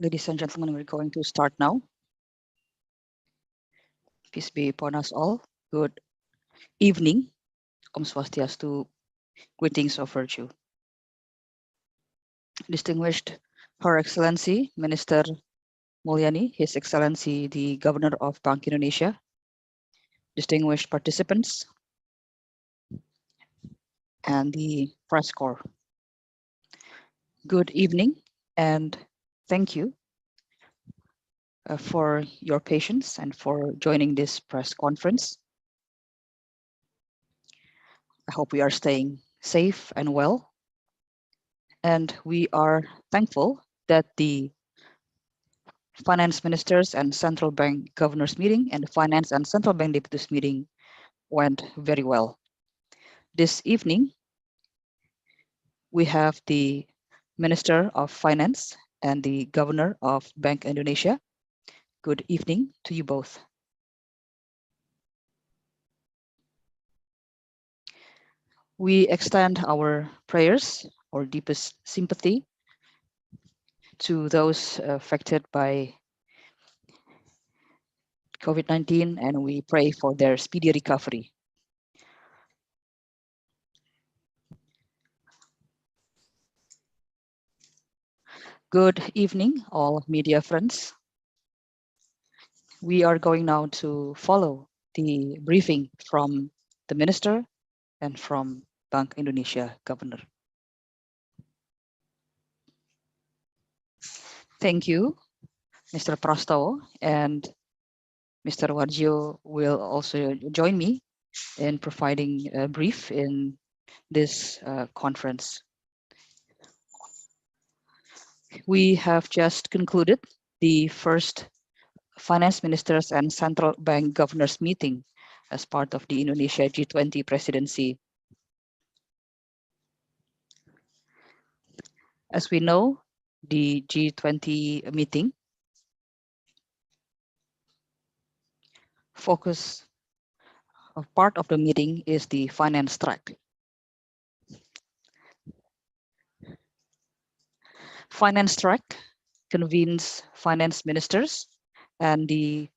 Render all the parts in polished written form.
Ladies and gentlemen, we're going to start now. Peace be upon us all. Good evening. Om Swastiastu. Greetings of virtue. Distinguished Her Excellency Minister Mulyani, His Excellency the Governor of Bank Indonesia, distinguished participants, and the press corps. Good evening and thank you for your patience and for joining this press conference. I hope we are staying safe and well. And we are thankful that the Finance Ministers and Central Bank Governors meeting and the Finance and Central Bank Deputies meeting went very well. This evening, we have the Minister of Finance and the Governor of Bank Indonesia. Good evening to you both. We extend our prayers, our deepest sympathy to those affected by COVID-19, and we pray for their speedy recovery. Good evening, all media friends. We are going now to follow the briefing from the Minister and from Bank Indonesia Governor. Thank you, Mr. Prastowo, and Mr. Warjo will also join me in providing a brief in this conference. We have just concluded the first Finance Ministers and Central Bank Governors meeting as part of the Indonesia G20 presidency. As we know, the G20 meeting focus of part of the meeting is the finance track. Finance track convenes finance ministers and the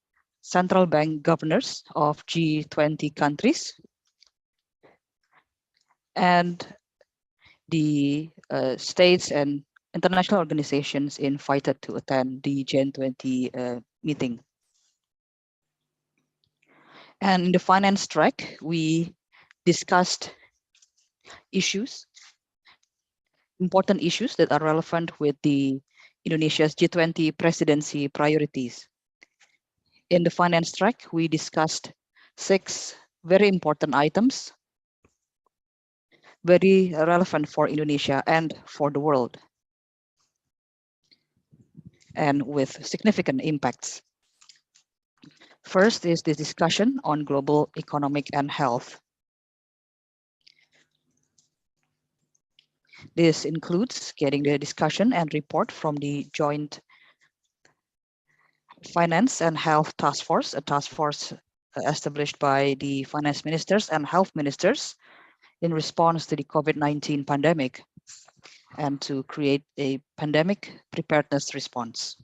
central bank governors of G20 countries and the states and international organizations invited to attend the G20 meeting. And in the finance track, we discussed issues, important issues that are relevant with the Indonesia's G20 presidency priorities. In the finance track, we discussed 6 very important items, very relevant for Indonesia and for the world, and with significant impacts. First is the discussion on global economic and health. This includes getting the discussion and report from the Joint Finance and Health Task Force, a task force established by the finance ministers and health ministers in response to the COVID-19 pandemic and to create a pandemic preparedness response.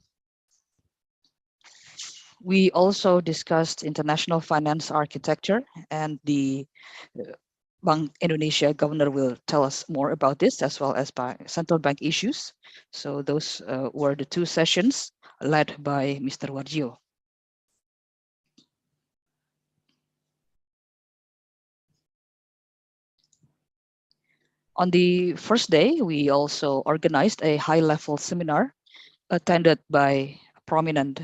We also discussed international finance architecture, and the Bank Indonesia governor will tell us more about this, as well as by central bank issues. So those were the 2 sessions led by Mr. Warjo. On the first day, we also organized a high-level seminar attended by prominent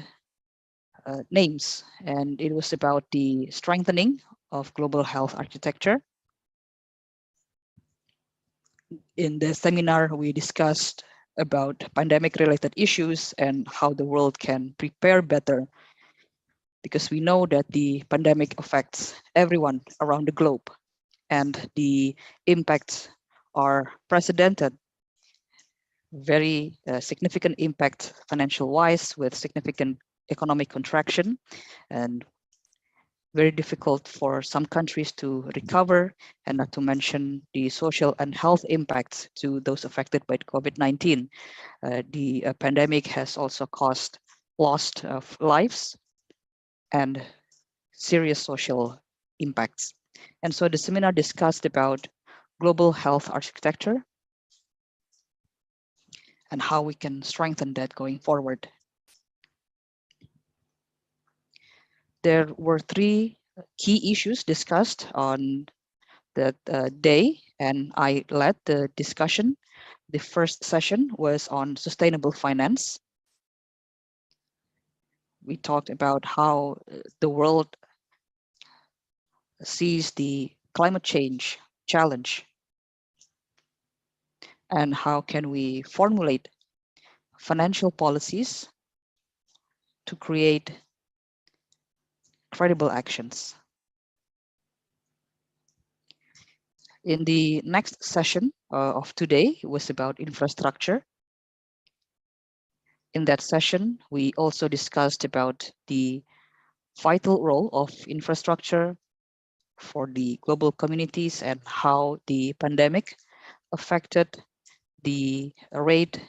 names, and it was about the strengthening of global health architecture. In the seminar, we discussed about pandemic-related issues and how the world can prepare better, because we know that the pandemic affects everyone around the globe, and the impacts are precedented, very significant impact financial-wise, with significant economic contraction, and very difficult for some countries to recover, and not to mention the social and health impacts to those affected by COVID-19. The pandemic has also caused loss of lives and serious social impacts. And so the seminar discussed about global health architecture and how we can strengthen that going forward. There were three key issues discussed on that day, and I led the discussion. The first session was on sustainable finance. We talked about how the world sees the climate change challenge and how can we formulate financial policies to create credible actions. In the next session of today, it was about infrastructure. In that session, we also discussed about the vital role of infrastructure for the global communities and how the pandemic affected the rate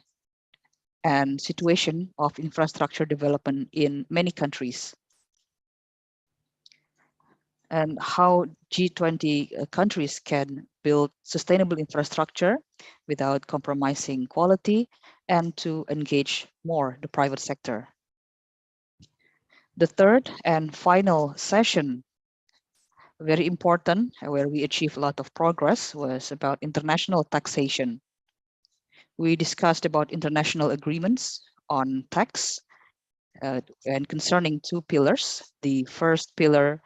and situation of infrastructure development in many countries, and how G20 countries can build sustainable infrastructure without compromising quality and to engage more the private sector. The third and final session, very important, where we achieved a lot of progress, was about international taxation. We discussed about international agreements on tax and concerning two pillars. The first pillar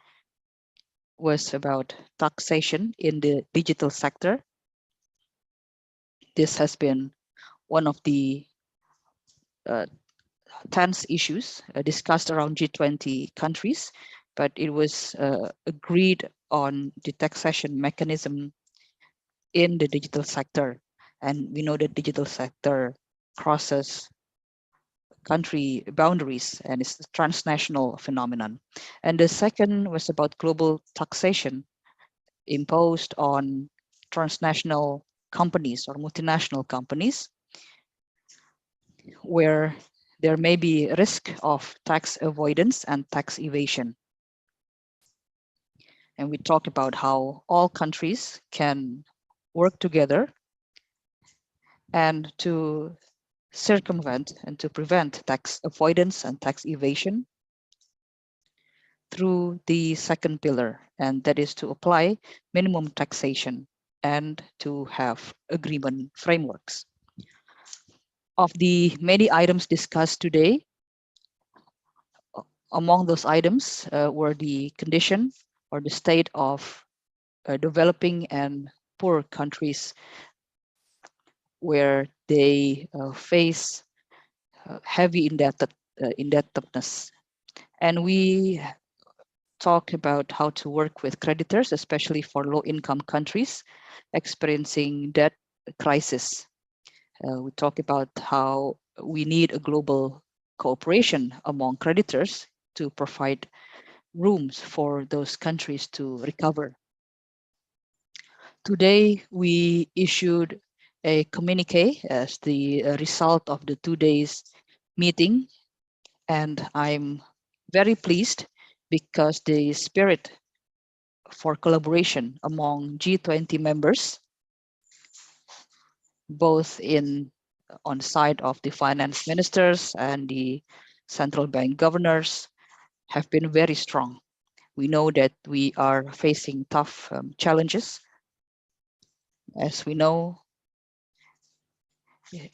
was about taxation in the digital sector. This has been one of the tense issues discussed around G20 countries, but it was agreed on the taxation mechanism in the digital sector. And we know that digital sector crosses country boundaries and is a transnational phenomenon. And the second was about global taxation imposed on transnational companies or multinational companies, where there may be risk of tax avoidance and tax evasion. And we talked about how all countries can work together and to circumvent and to prevent tax avoidance and tax evasion through the second pillar, and that is to apply minimum taxation and to have agreement frameworks. Of the many items discussed today, among those items were the condition or the state of developing and poor countries, where they face heavy indebtedness. And we talk about how to work with creditors, especially for low-income countries experiencing debt crisis. We talk about how we need a global cooperation among creditors to provide rooms for those countries to recover. Today, we issued a communique as the result of the 2 days meeting, and I'm very pleased because the spirit for collaboration among G20 members, both on the side of the finance ministers and the central bank governors, have been very strong. We know that we are facing tough challenges. As we know,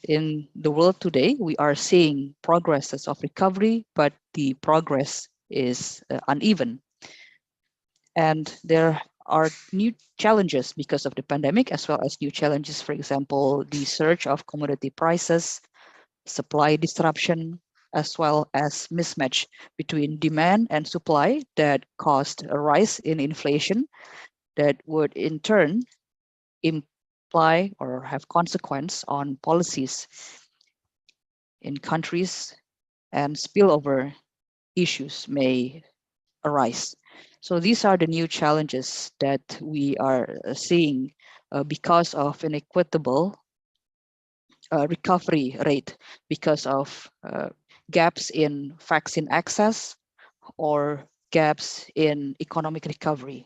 in the world today, we are seeing progresses of recovery, but the progress is uneven. And there are new challenges because of the pandemic, as well as new challenges, for example, the surge of commodity prices, supply disruption, as well as mismatch between demand and supply that caused a rise in inflation that would in turn imply or have consequence on policies in countries, and spillover issues may arise. So these are the new challenges that we are seeing because of inequitable recovery rate, because of gaps in vaccine access or gaps in economic recovery.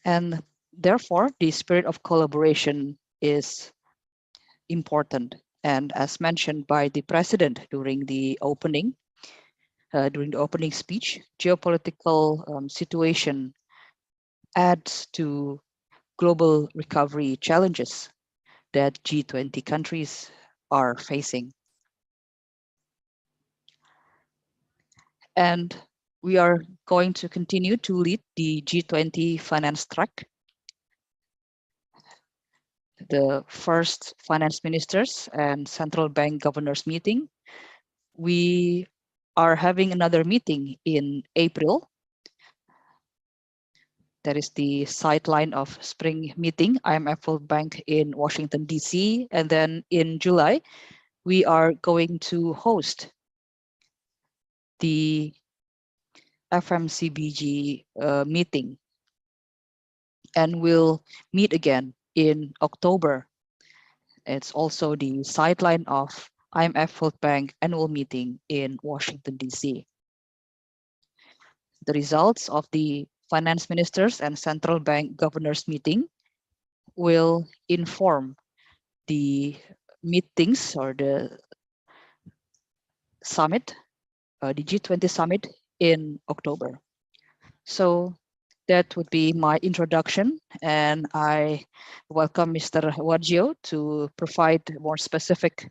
And therefore, the spirit of collaboration is important. And as mentioned by the president during the opening speech, geopolitical situation adds to global recovery challenges that G20 countries are facing. And we are going to continue to lead the G20 finance track, the first finance ministers and central bank governors meeting. We are having another meeting in April. That is the sideline of spring meeting, IMF World Bank in Washington, D.C. And then in July, we are going to host the FMCBG meeting, and we'll meet again in October. It's also the sideline of IMF World Bank annual meeting in Washington, D.C. The results of the finance ministers and central bank governors meeting will inform the meetings or the summit, the G20 summit in October. So that would be my introduction, and I welcome Mr. Wajio to provide more specific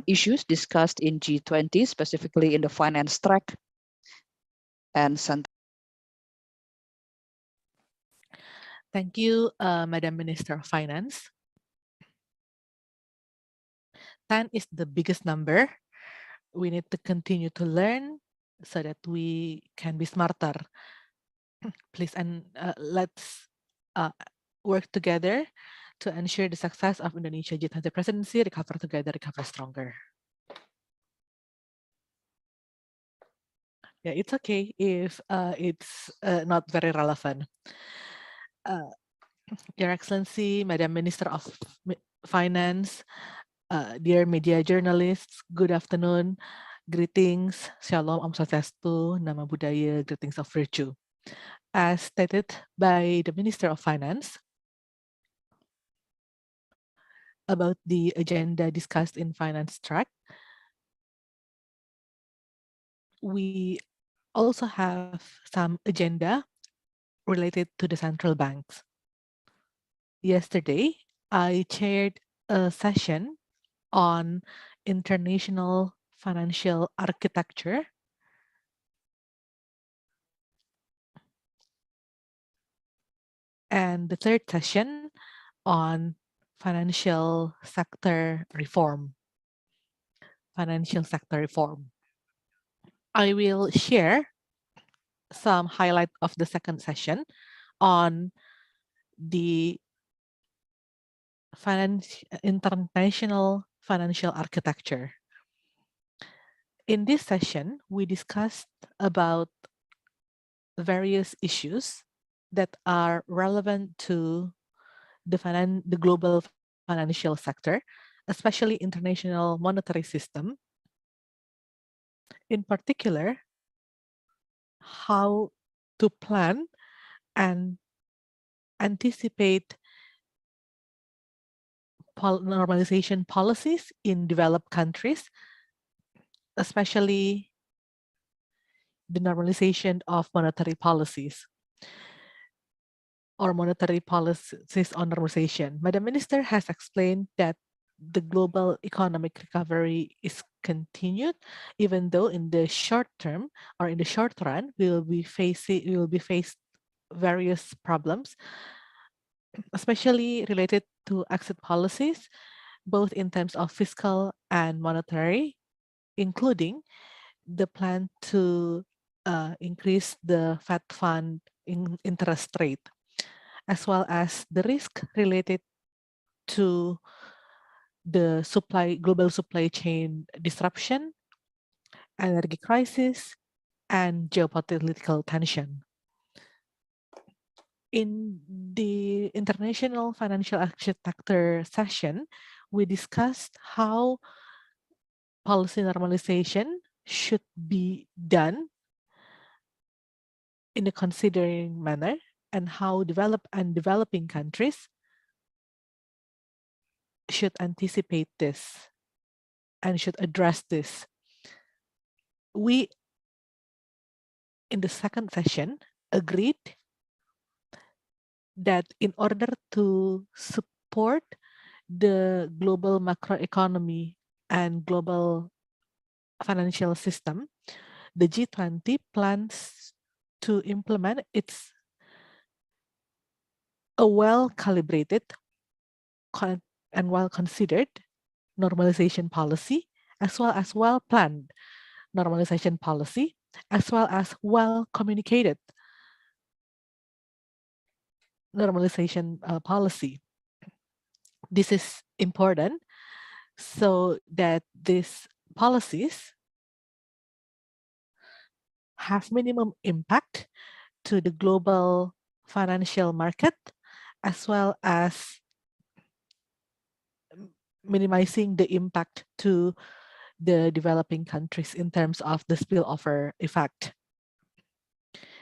issues discussed in G20, specifically in the finance track and Thank you, Madam Minister of Finance. 10 is the biggest number. We need to continue to learn so that we can be smarter. Please, and let's work together to ensure the success of Indonesia G20 presidency. Recover together, recover stronger. Yeah, it's okay if it's not very relevant. Your Excellency, Madam Minister of Finance, dear media journalists, good afternoon. Greetings, Shalom, Om Swastiastu, Nama Budaya, greetings of virtue. As stated by the Minister of Finance about the agenda discussed in Finance Track, we also have some agenda related to the central banks. Yesterday, I chaired a session on international financial architecture and the third session on financial sector reform. Financial sector reform. I will share some highlight of the second session on the international financial architecture. In this session, we discussed about various issues that are relevant to the global financial sector, especially international monetary system. In particular, how to plan and anticipate normalization policies in developed countries, especially the normalization of monetary policies or monetary policies on normalization. Madam Minister has explained that the global economic recovery is continued, even though in the short term or in the short run, we will be faced various problems, especially related to exit policies, both in terms of fiscal and monetary, including the plan to increase the Fed fund interest rate, as well as the risk related to the global supply chain disruption, energy crisis, and geopolitical tension. In the International Financial Architecture session, we discussed how policy normalization should be done in a considering manner and how developing countries should anticipate this and should address this. We, in the second session, agreed that in order to support the global macroeconomy and global financial system, the G20 plans to implement a well-calibrated and well-considered normalization policy, as well as well-planned normalization policy, as well as well-communicated normalization policy. This is important so that these policies have minimum impact to the global financial market, as well as minimizing the impact to the developing countries in terms of the spillover effect.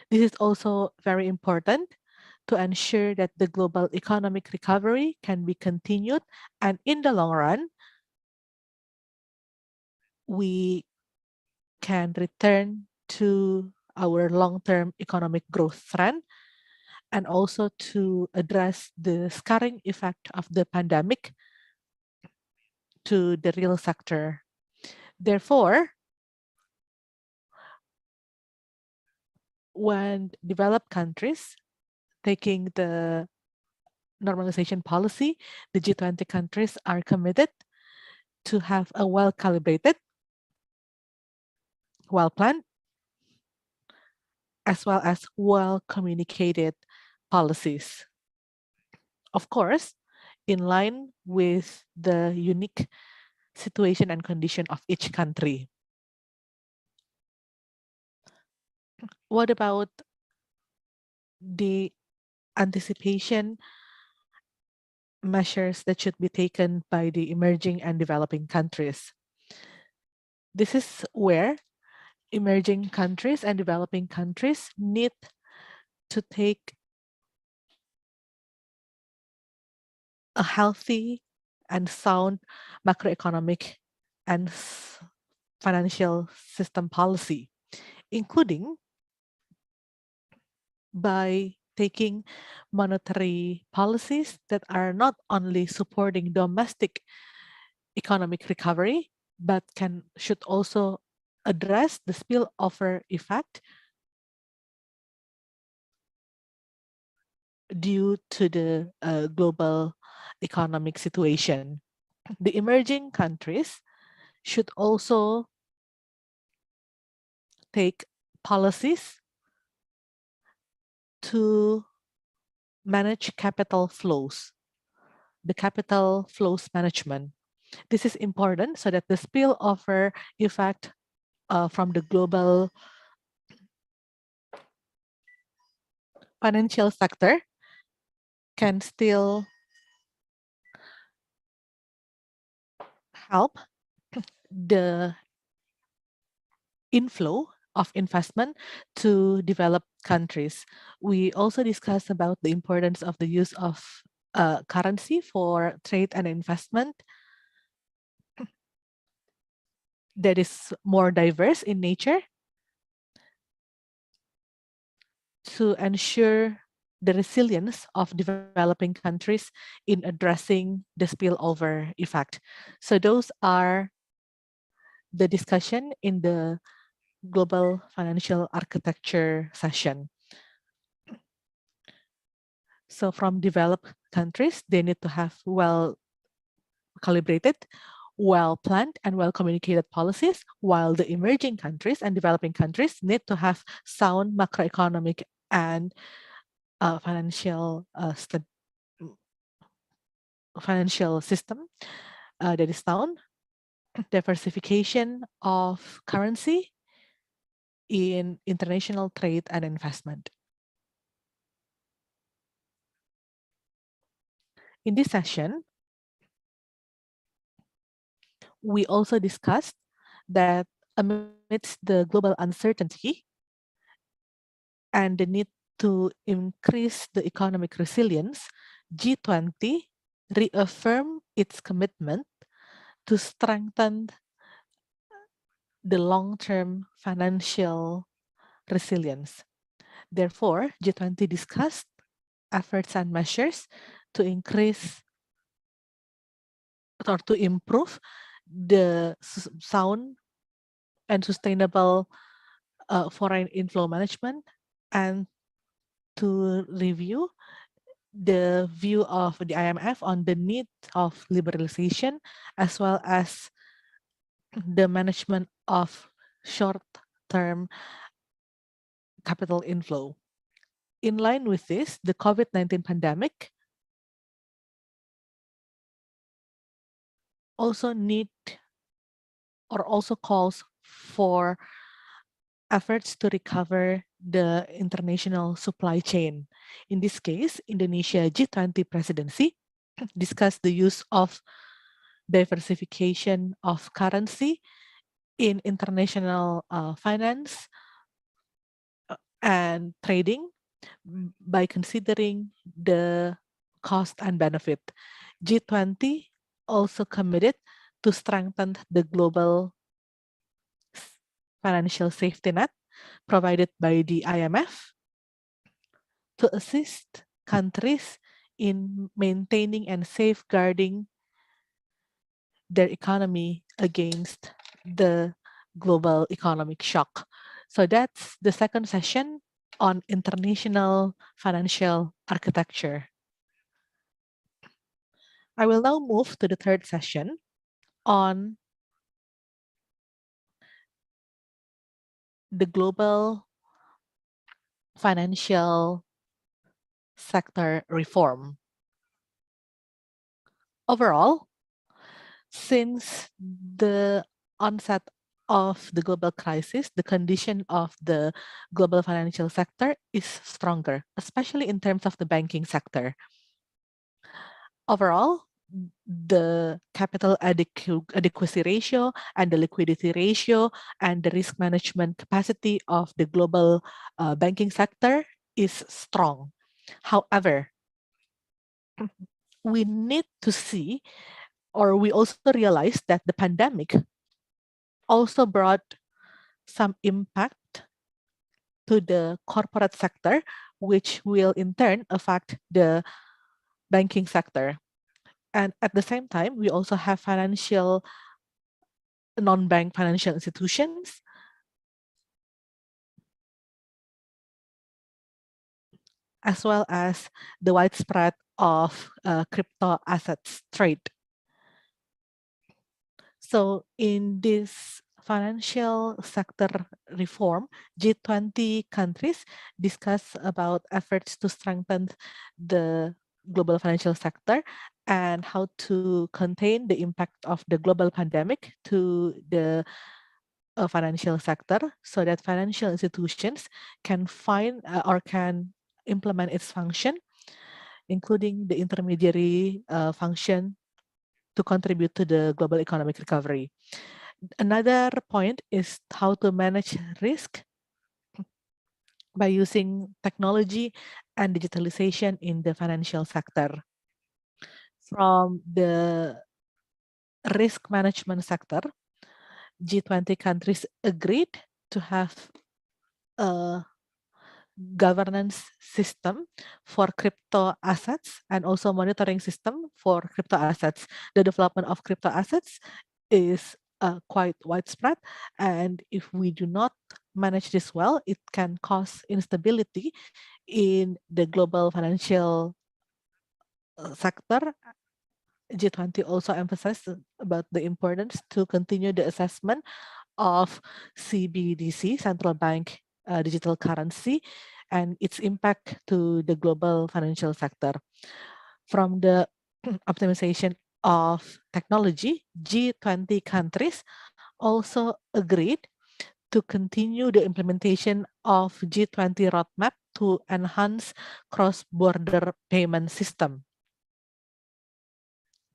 This is also very important to ensure that the global economic recovery can be continued, and in the long run, we can return to our long-term economic growth trend, and also to address the scarring effect of the pandemic to the real sector. Therefore, when developed countries taking the normalization policy, the G20 countries are committed to have a well-calibrated, well-planned, as well as well-communicated policies. Of course, in line with the unique situation and condition of each country. What about the anticipation measures that should be taken by the emerging and developing countries? This is where emerging countries and developing countries need to take a healthy and sound macroeconomic and financial system policy, including by taking monetary policies that are not only supporting domestic economic recovery, but should also address the spillover effect due to the global economic situation. The emerging countries should also take policies to manage capital flows, the capital flows management. This is important so that the spillover effect from the global financial sector can still help the inflow of investment to developed countries. We also discussed about the importance of the use of currency for trade and investment that is more diverse in nature to ensure the resilience of developing countries in addressing the spillover effect. So those are the discussion in the Global Financial Architecture session. So from developed countries, they need to have well-calibrated, well-planned, and well-communicated policies, while the emerging countries and developing countries need to have sound macroeconomic and financial system that is known, diversification of currency in international trade and investment. In this session, we also discussed that amidst the global uncertainty and the need to increase the economic resilience, G20 reaffirmed its commitment to strengthen the long-term financial resilience. Therefore, G20 discussed efforts and measures to increase or to improve the sound and sustainable foreign inflow management, and to review the view of the IMF on the need of liberalization, as well as the management of short-term capital inflow. In line with this, the COVID-19 pandemic also also calls for efforts to recover the international supply chain. In this case, Indonesia G20 presidency discussed the use of diversification of currency in international finance and trading by considering the cost and benefit. G20 also committed to strengthen the global financial safety net provided by the IMF to assist countries in maintaining and safeguarding their economy against the global economic shock. So that's the second session on international financial architecture. I will now move to the third session on the global financial sector reform. Overall, since the onset of the global crisis, the condition of the global financial sector is stronger, especially in terms of the banking sector. Overall, the capital adequacy ratio and the liquidity ratio and the risk management capacity of the global banking sector is strong. However, we need to see, or we also realize that the pandemic also brought some impact to the corporate sector, which will in turn affect the banking sector. And at the same time, we also have non-bank financial institutions as well as the widespread of crypto assets trade. So in this financial sector reform, G20 countries discuss about efforts to strengthen the global financial sector and how to contain the impact of the global pandemic to the financial sector, so that financial institutions can find or can implement its function, including the intermediary function to contribute to the global economic recovery. Another point is how to manage risk by using technology and digitalization in the financial sector. From the risk management sector, G20 countries agreed to have a governance system for crypto assets and also monitoring system for crypto assets. The development of crypto assets is quite widespread, and if we do not manage this well, it can cause instability in the global financial sector. G20 also emphasized about the importance to continue the assessment of CBDC, central bank digital currency, and its impact to the global financial sector. From the optimization of technology, G20 countries also agreed to continue the implementation of G20 roadmap to enhance cross-border payment system.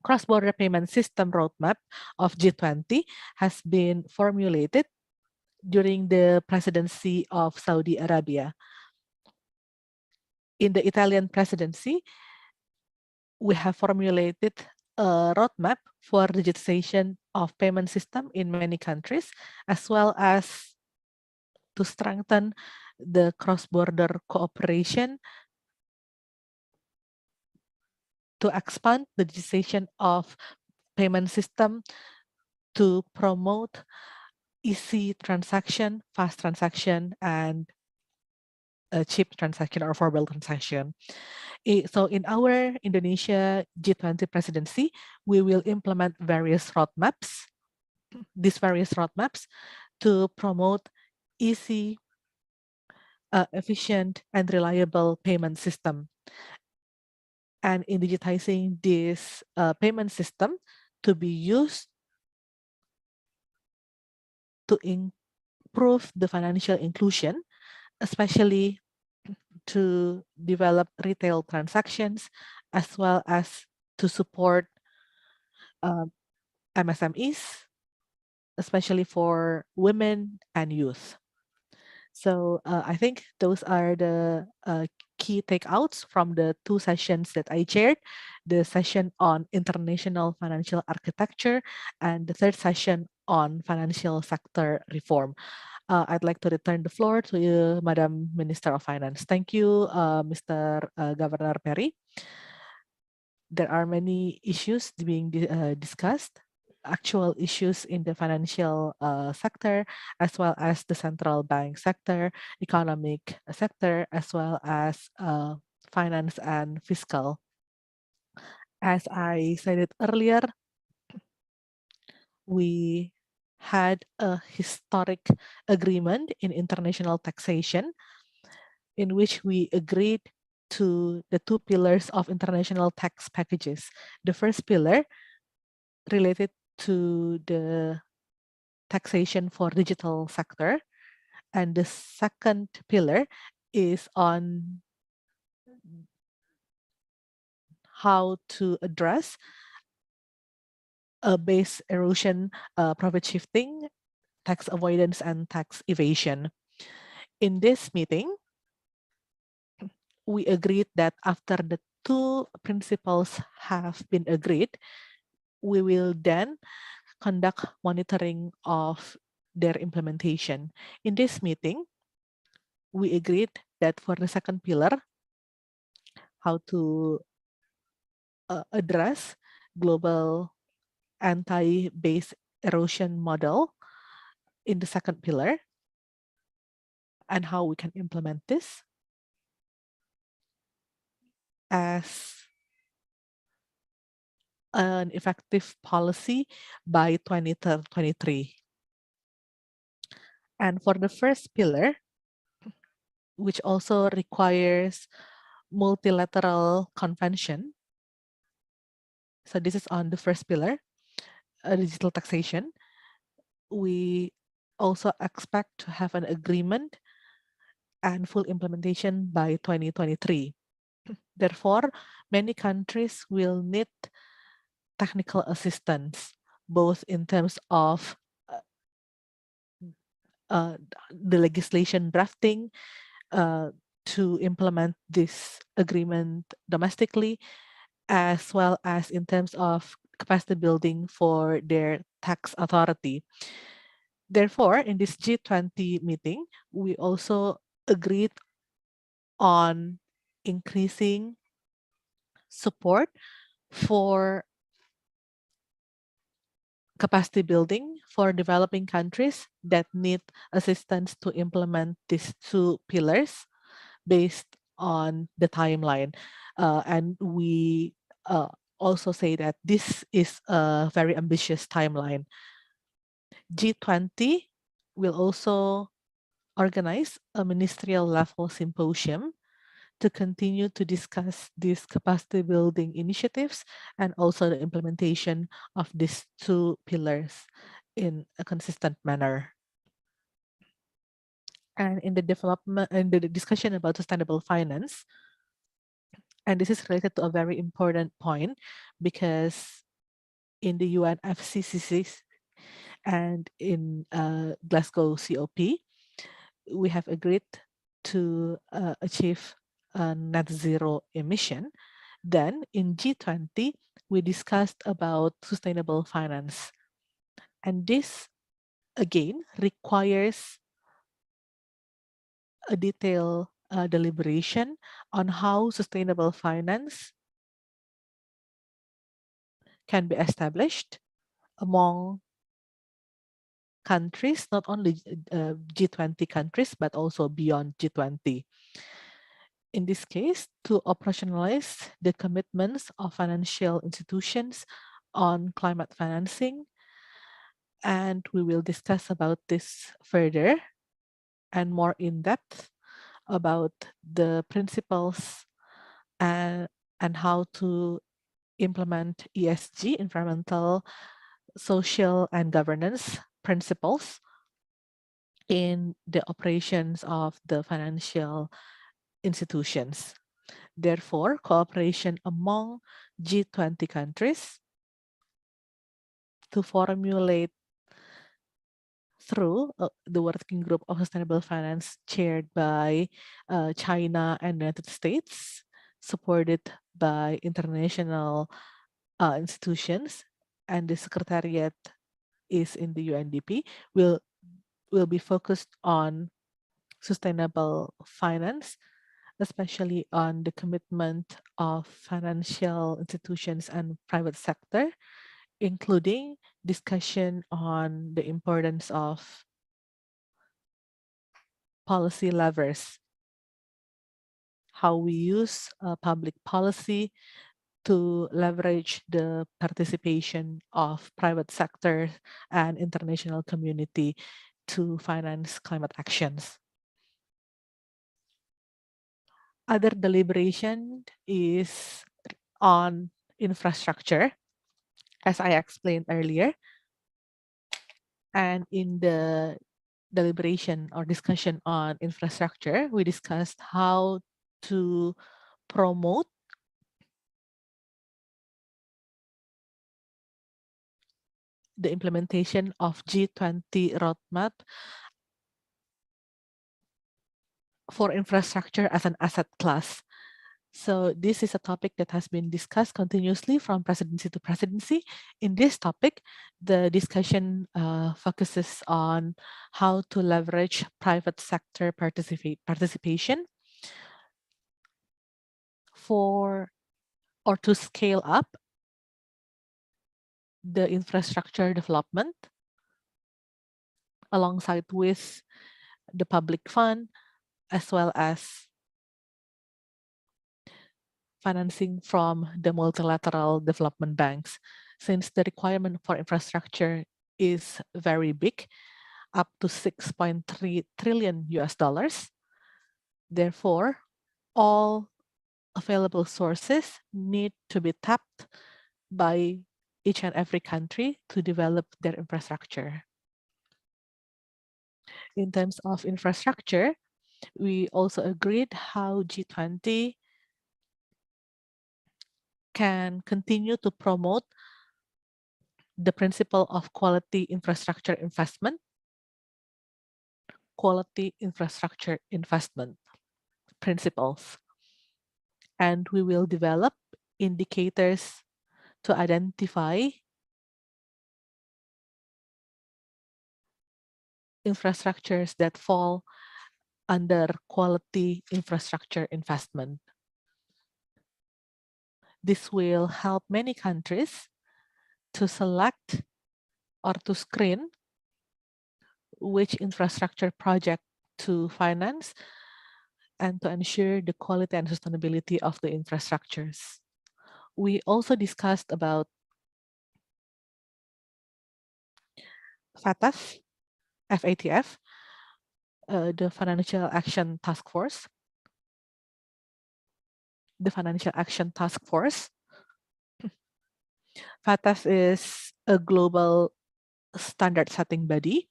Cross-border payment system roadmap of G20 has been formulated during the presidency of Saudi Arabia. In the Italian presidency, we have formulated a roadmap for digitization of payment system in many countries, as well as to strengthen the cross-border cooperation, to expand the digitization of payment system, to promote easy transaction, fast transaction, and a cheap transaction or affordable transaction. So in our Indonesia G20 presidency, we will implement various roadmaps, these various roadmaps to promote easy, efficient, and reliable payment system. And in digitizing this payment system to be used to improve the financial inclusion, especially to develop retail transactions, as well as to support MSMEs, especially for women and youth. So I think those are the key takeouts from the two sessions that I chaired, the session on international financial architecture and the third session on financial sector reform. I'd like to return the floor to you, Madam Minister of Finance. Thank you, Mr. Governor Perry. There are many issues being discussed, actual issues in the financial sector, as well as the central bank sector, economic sector, as well as finance and fiscal. As I said it earlier, we had a historic agreement in international taxation in which we agreed to the two pillars of international tax packages. The first pillar related to the taxation for digital sector, and the second pillar is on how to address base erosion, profit shifting, tax avoidance, and tax evasion. In this meeting, we agreed that after the two principles have been agreed, we will then conduct monitoring of their implementation. In this meeting, we agreed that for the second pillar, how to address global anti-base erosion model in the second pillar and how we can implement this as an effective policy by 2023. And for the first pillar, which also requires multilateral convention, so this is on the first pillar, digital taxation, we also expect to have an agreement and full implementation by 2023. Therefore, many countries will need technical assistance, both in terms of the legislation drafting to implement this agreement domestically, as well as in terms of capacity building for their tax authority. Therefore, in this G20 meeting, we also agreed on increasing support for capacity building for developing countries that need assistance to implement these two pillars based on the timeline. And we also say that this is a very ambitious timeline. G20 will also organize a ministerial level symposium to continue to discuss these capacity building initiatives and also the implementation of these two pillars in a consistent manner. And in the development and the discussion about sustainable finance, and this is related to a very important point because in the UN FCCC and in Glasgow COP, we have agreed to achieve a net zero emission. Then in G20, we discussed about sustainable finance. And this again requires a detailed deliberation on how sustainable finance can be established among countries, not only G20 countries, but also beyond G20. In this case, to operationalize the commitments of financial institutions on climate financing. And we will discuss about this further and more in depth about the principles and how to implement ESG, environmental, social, and governance principles in the operations of the financial institutions. Therefore, cooperation among G20 countries to formulate through the working group of sustainable finance chaired by China and United States, supported by international institutions, and the secretariat is in the UNDP, will be focused on sustainable finance, especially on the commitment of financial institutions and private sector, including discussion on the importance of policy levers, how we use public policy to leverage the participation of private sector and international community to finance climate actions. Other deliberation is on infrastructure, as I explained earlier. And in the deliberation or discussion on infrastructure, we discussed how to promote the implementation of G20 roadmap for infrastructure as an asset class. So this is a topic that has been discussed continuously from presidency to presidency. In this topic, the discussion focuses on how to leverage private sector participation for or to scale up the infrastructure development alongside with the public fund as well as financing from the multilateral development banks. Since the requirement for infrastructure is very big, up to 6.3 trillion US dollars. Therefore, all available sources need to be tapped by each and every country to develop their infrastructure. In terms of infrastructure, we also agreed how G20 can continue to promote the principle of quality infrastructure investment, principles. And we will develop indicators to identify infrastructures that fall under quality infrastructure investment. This will help many countries to select or to screen which infrastructure project to finance and to ensure the quality and sustainability of the infrastructures. We also discussed about FATF, the Financial Action Task Force, the Financial Action Task Force. FATF is a global standard setting body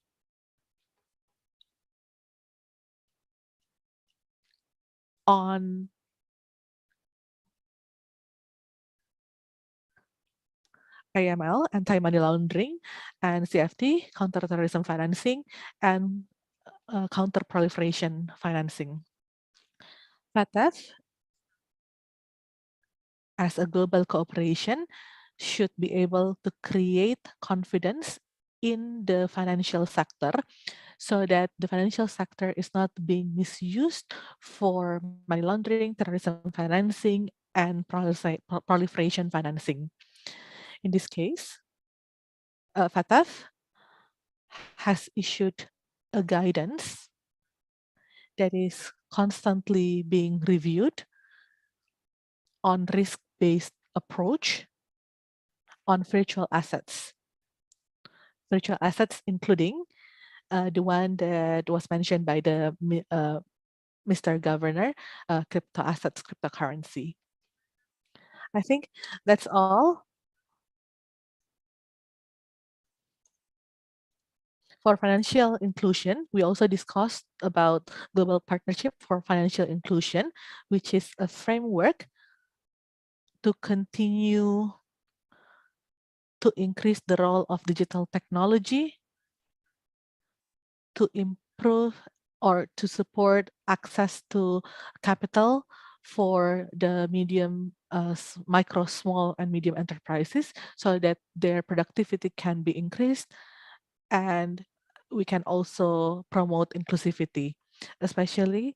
on AML, anti-money laundering, and CFT, counterterrorism financing, and counter-proliferation financing. FATF, as a global cooperation, should be able to create confidence in the financial sector so that the financial sector is not being misused for money laundering, terrorism financing, and proliferation financing. In this case, FATF has issued a guidance that is constantly being reviewed on risk-based approach on virtual assets. Virtual assets including the one that was mentioned by the Mr. Governor, crypto assets, cryptocurrency. I think that's all. For financial inclusion, we also discussed about Global Partnership for Financial Inclusion, which is a framework to continue to increase the role of digital technology to improve or to support access to capital for the medium, micro, small, and medium enterprises so that their productivity can be increased, and we can also promote inclusivity, especially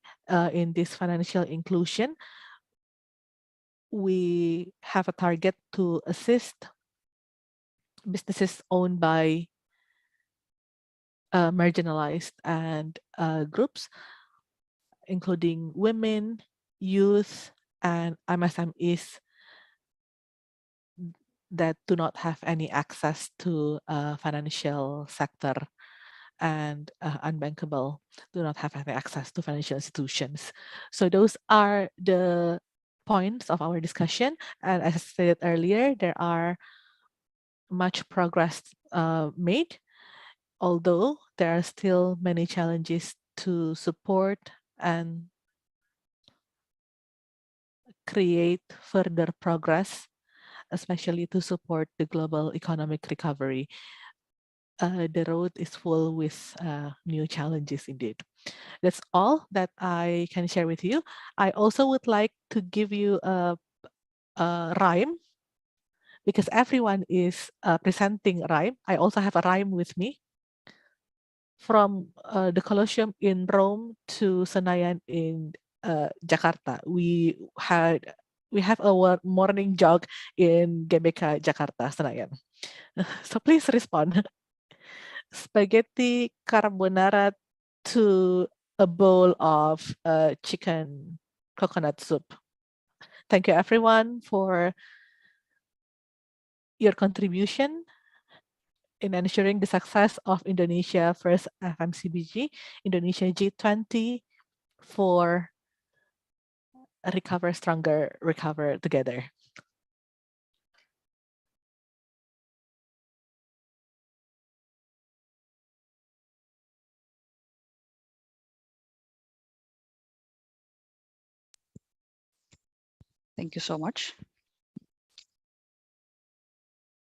in this financial inclusion. We have a target to assist businesses owned by marginalized and groups, including women, youth, and MSMEs that do not have any access to financial sector and unbankable, do not have any access to financial institutions. So those are the points of our discussion. And as I said earlier, there are much progress made, although there are still many challenges to support and create further progress, especially to support the global economic recovery. The road is full with new challenges indeed. That's all that I can share with you. I also would like to give you a rhyme because everyone is presenting rhyme. I also have a rhyme with me. From the Colosseum in Rome to Senayan in Jakarta. We have our morning jog in GBK Jakarta, Senayan. So please respond. Spaghetti carbonara to a bowl of chicken coconut soup. Thank you everyone for your contribution in ensuring the success of Indonesia first FMCBG, Indonesia G20 for recover stronger, recover together. Thank you so much.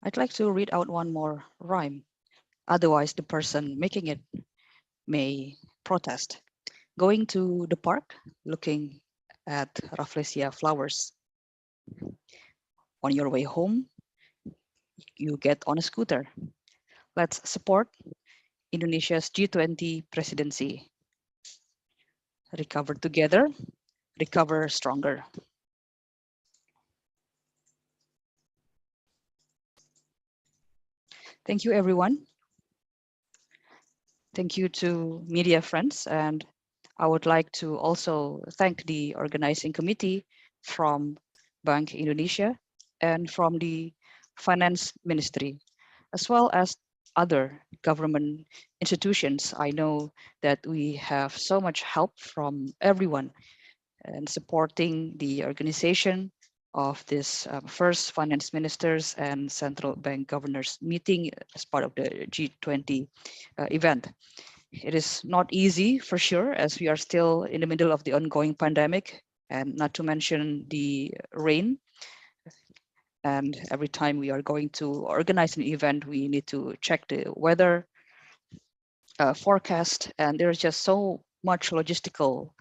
I'd like to read out one more rhyme. Otherwise, the person making it may protest. Going to the park, looking at Rafflesia flowers. On your way home, you get on a scooter. Let's support Indonesia's G20 presidency. Recover together, recover stronger. Thank you, everyone. Thank you to media friends. And I would like to also thank the organizing committee from Bank Indonesia and from the Finance Ministry, as well as other government institutions. I know that we have so much help from everyone and supporting the organization of this first finance ministers and central bank governors meeting as part of the G20 event. It is not easy for sure, as we are still in the middle of the ongoing pandemic, and not to mention the rain. And every time we are going to organize an event, we need to check the weather forecast, and there's just so much logistical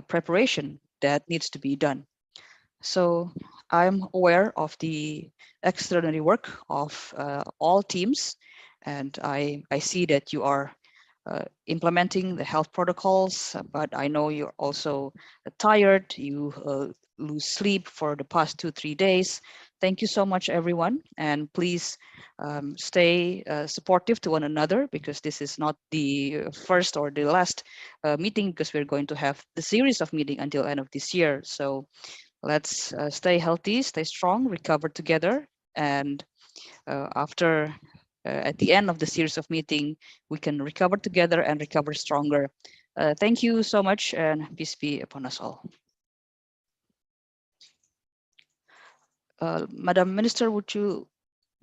preparation that needs to be done. So I'm aware of the extraordinary work of all teams, and I see that you are implementing the health protocols, but I know you're also tired, you lose sleep for the past 2-3 days. Thank you so much, everyone, and please stay supportive to one another, because this is not the first or the last meeting, because we're going to have the series of meeting until end of this year. So let's stay healthy, stay strong, recover together, and after at the end of the series of meeting, we can recover together and recover stronger. Thank you so much, and peace be upon us all. Madam Minister, would you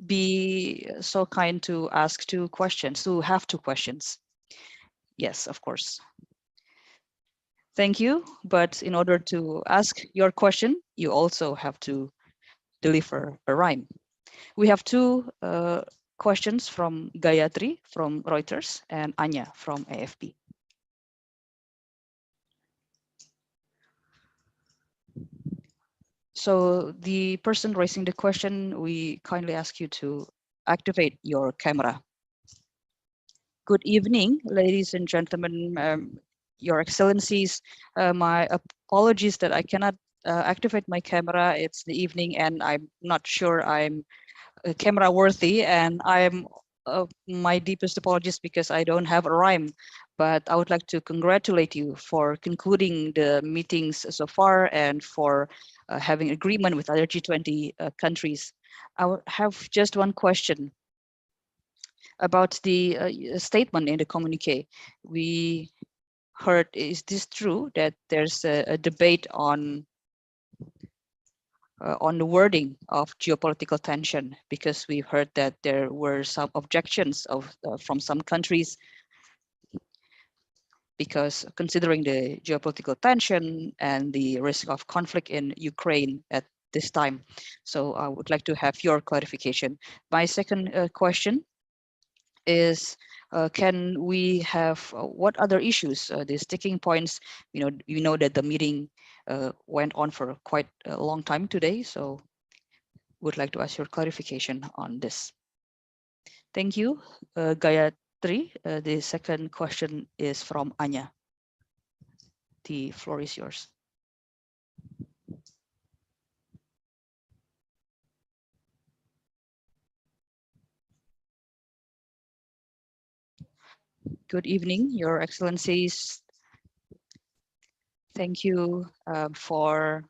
be so kind to ask 2 questions, to have 2 questions? Yes, of course. Thank you, but in order to ask your question, you also have to deliver a rhyme. We have 2 questions from Gayatri from Reuters and Anya from AFP. So the person raising the question, we kindly ask you to activate your camera. Good evening, ladies and gentlemen, Your Excellencies. My apologies that I cannot activate my camera. It's the evening and I'm not sure I'm camera worthy, and I'm my deepest apologies because I don't have a rhyme, but I would like to congratulate you for concluding the meetings so far and for having agreement with other G20 countries. I have just one question about the statement in the communique. We heard, is this true that there's a debate on the wording of geopolitical tension, because we've heard that there were some objections from some countries, because considering the geopolitical tension and the risk of conflict in Ukraine at this time. So I would like to have your clarification. My second question is, can we have what other issues, the sticking points? You know that the meeting went on for quite a long time today, so would like to ask your clarification on this. Thank you, Gayatri. The second question is from Anya. The floor is yours. Good evening, Your Excellencies. Thank you for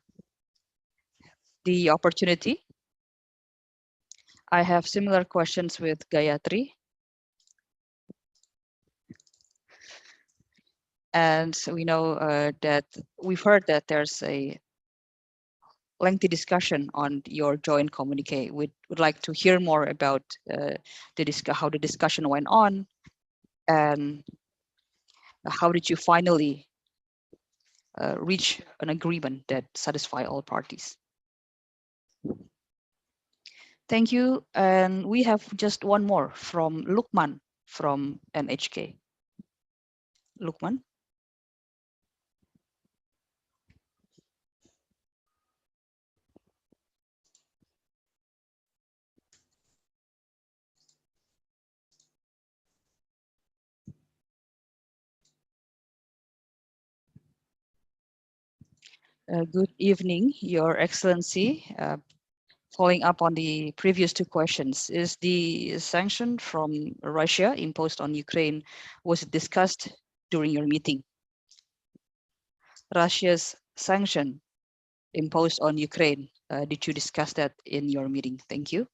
the opportunity. I have similar questions with Gayatri. And so we know that we've heard that there's a lengthy discussion on your joint communique. We would like to hear more about how the discussion went on, and how did you finally reach an agreement that satisfy all parties. Thank you. And we have just one more from Lukman from NHK. Lukman. Good evening, Your Excellency. Following up on the previous 2 questions, is the sanction from Russia imposed on Ukraine, was it discussed during your meeting? Russia's sanction imposed on Ukraine, did you discuss that in your meeting? Thank you.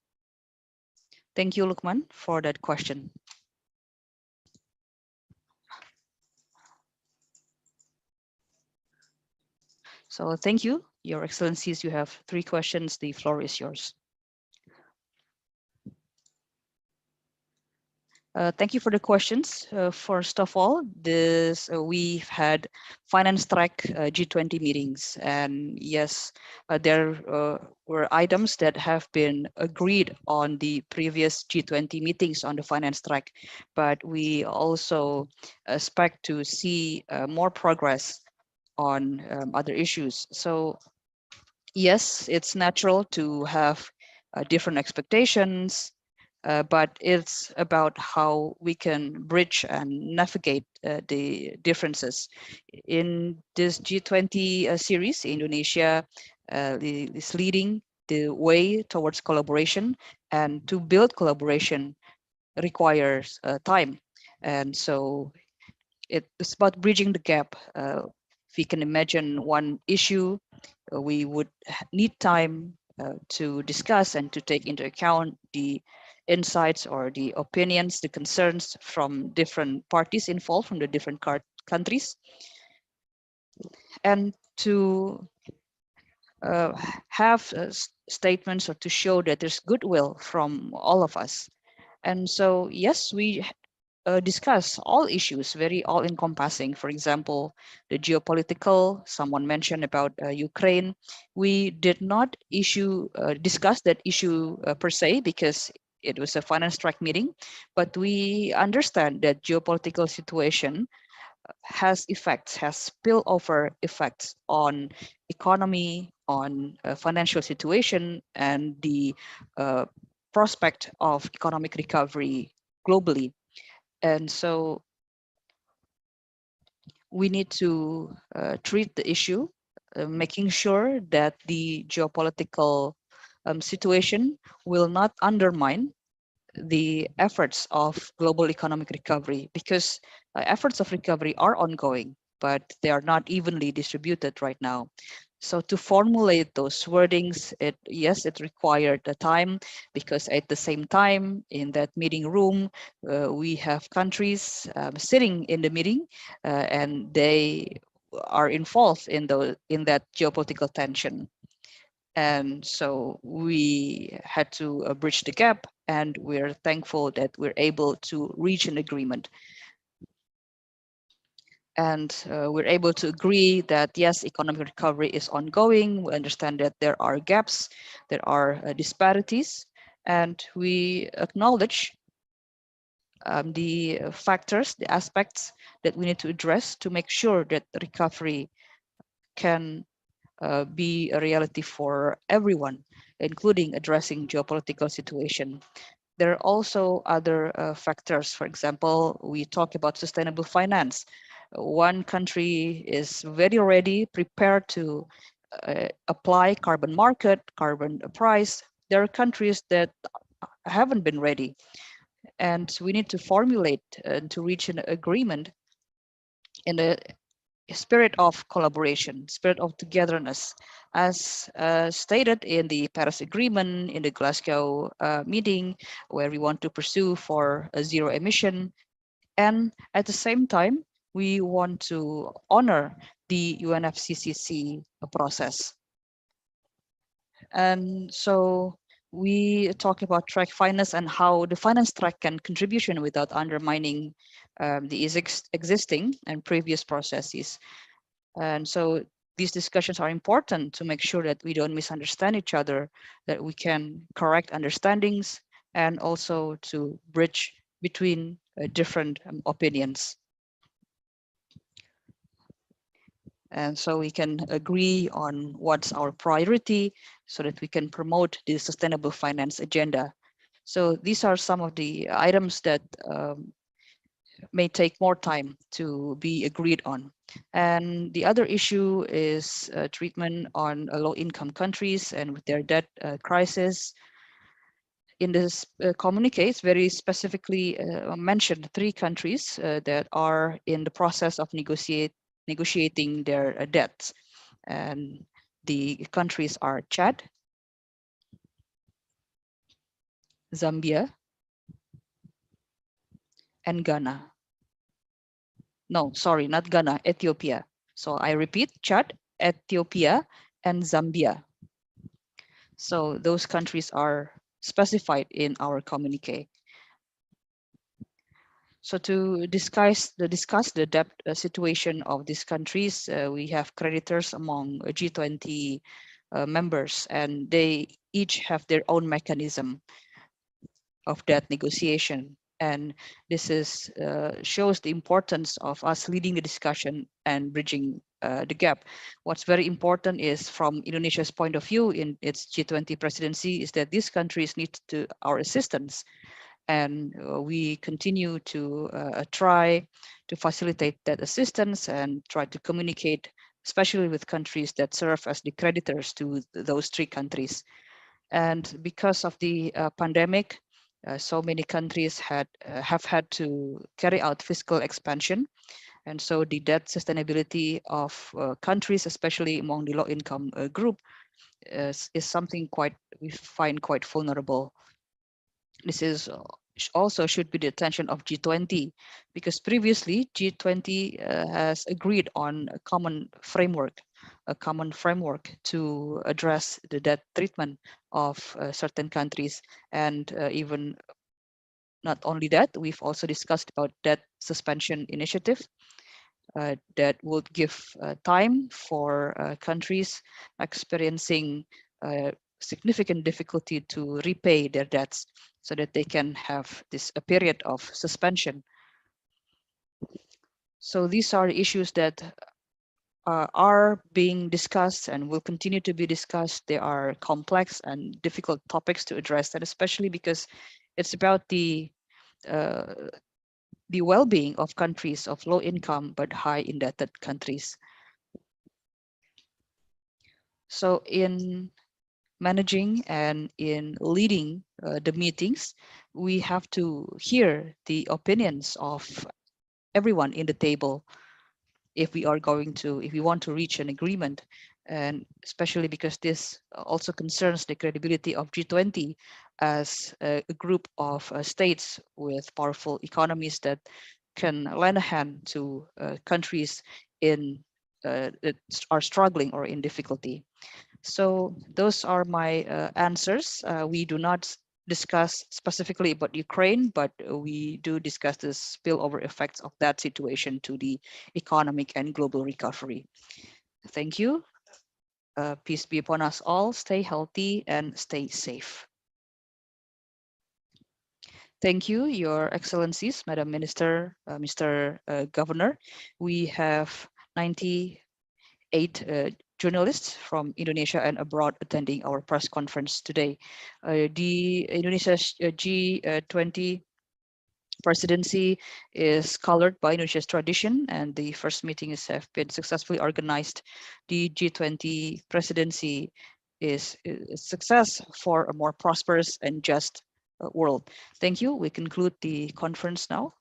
Thank you, Lukman, for that question. So thank you, Your Excellencies. You have 3 questions. The floor is yours. Thank you for the questions. First of all, this we've had finance track G20 meetings, and yes, there were items that have been agreed on the previous G20 meetings on the finance track, but we also expect to see more progress on other issues. So yes, it's natural to have different expectations, but it's about how we can bridge and navigate the differences. In this G20 series, Indonesia is leading the way towards collaboration, and to build collaboration requires time. And so it's about bridging the gap. If we can imagine one issue, we would need time to discuss and to take into account the insights or the opinions, the concerns from different parties involved from the different countries, and to uh, have statements or to show that there's goodwill from all of us. And so, yes, we discuss all issues, very all encompassing. For example, the geopolitical, someone mentioned about Ukraine. We did not discuss that issue per se because it was a finance track meeting, but we understand that geopolitical situation has effects, has spillover effects on economy, on financial situation, and the uh, prospect of economic recovery globally. And so we need to treat the issue, making sure that the geopolitical situation will not undermine the efforts of global economic recovery, because efforts of recovery are ongoing, but they are not evenly distributed right now. So to formulate those wordings, yes, it required a time, because at the same time in that meeting room, we have countries sitting in the meeting, and they are involved in that geopolitical tension. And so we had to bridge the gap, and we're thankful that we're able to reach an agreement. And we're able to agree that yes, economic recovery is ongoing. We understand that there are gaps, there are disparities, and we acknowledge the factors, the aspects that we need to address to make sure that the recovery can be a reality for everyone, including addressing geopolitical situation. There are also other factors. For example, we talk about sustainable finance. One country is very ready, prepared to apply carbon market, carbon price. There are countries that haven't been ready, and we need to formulate and to reach an agreement in a spirit of collaboration, spirit of togetherness, as stated in the Paris Agreement, in the Glasgow meeting, where we want to pursue for a zero emission. And at the same time, we want to honor the UNFCCC process. And so we talk about track finance and how the finance track can contribution without undermining the existing and previous processes. And so these discussions are important to make sure that we don't misunderstand each other, that we can correct understandings, and also to bridge between different opinions. And so we can agree on what's our priority so that we can promote the sustainable finance agenda. So these are some of the items that may take more time to be agreed on. And the other issue is treatment on low-income countries and with their debt crisis. In this communique, it's very specifically mentioned 3 countries that are in the process of negotiating their debts. And the countries are Chad, Zambia, and Ghana. No, sorry, not Ghana, Ethiopia. So I repeat, Chad, Ethiopia, and Zambia. So those countries are specified in our communique. So to discuss the debt situation of these countries, we have creditors among G20 members, and they each have their own mechanism of debt negotiation. And this is shows the importance of us leading the discussion and bridging the gap. What's very important is, from Indonesia's point of view in its G20 presidency, is that these countries need our assistance, and we continue to try to facilitate that assistance and try to communicate, especially with countries that serve as the creditors to those three countries. And because of the pandemic, so many countries have had to carry out fiscal expansion, and so the debt sustainability of countries, especially among the low-income group, is something we find quite vulnerable. This is also should be the attention of G20, because previously G20 has agreed on a common framework to address the debt treatment of certain countries. And even not only that, we've also discussed about debt suspension initiative that would give time for countries experiencing significant difficulty to repay their debts, so that they can have a period of suspension. So these are issues that are being discussed and will continue to be discussed. They are complex and difficult topics to address, and especially because it's about uh, the well-being of countries of low income but high indebted countries. So in managing and in leading the meetings, we have to hear the opinions of everyone in the table if we want to reach an agreement. And especially because this also concerns the credibility of G20 as a group of states with powerful economies that can lend a hand to countries that are struggling or in difficulty. So those are my answers. We do not discuss specifically about Ukraine, but we do discuss the spillover effects of that situation to the economic and global recovery. Thank you. Peace be upon us all. Stay healthy and stay safe. Thank you, Your Excellencies, Madam Minister, Mr. Governor. We have 98 journalists from Indonesia and abroad attending our press conference today. The Indonesia's G20 presidency is colored by Indonesia's tradition, and the first meetings have been successfully organized. The G20 presidency is a success for a more prosperous and just world. Thank you. We conclude the conference now,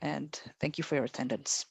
and thank you for your attendance.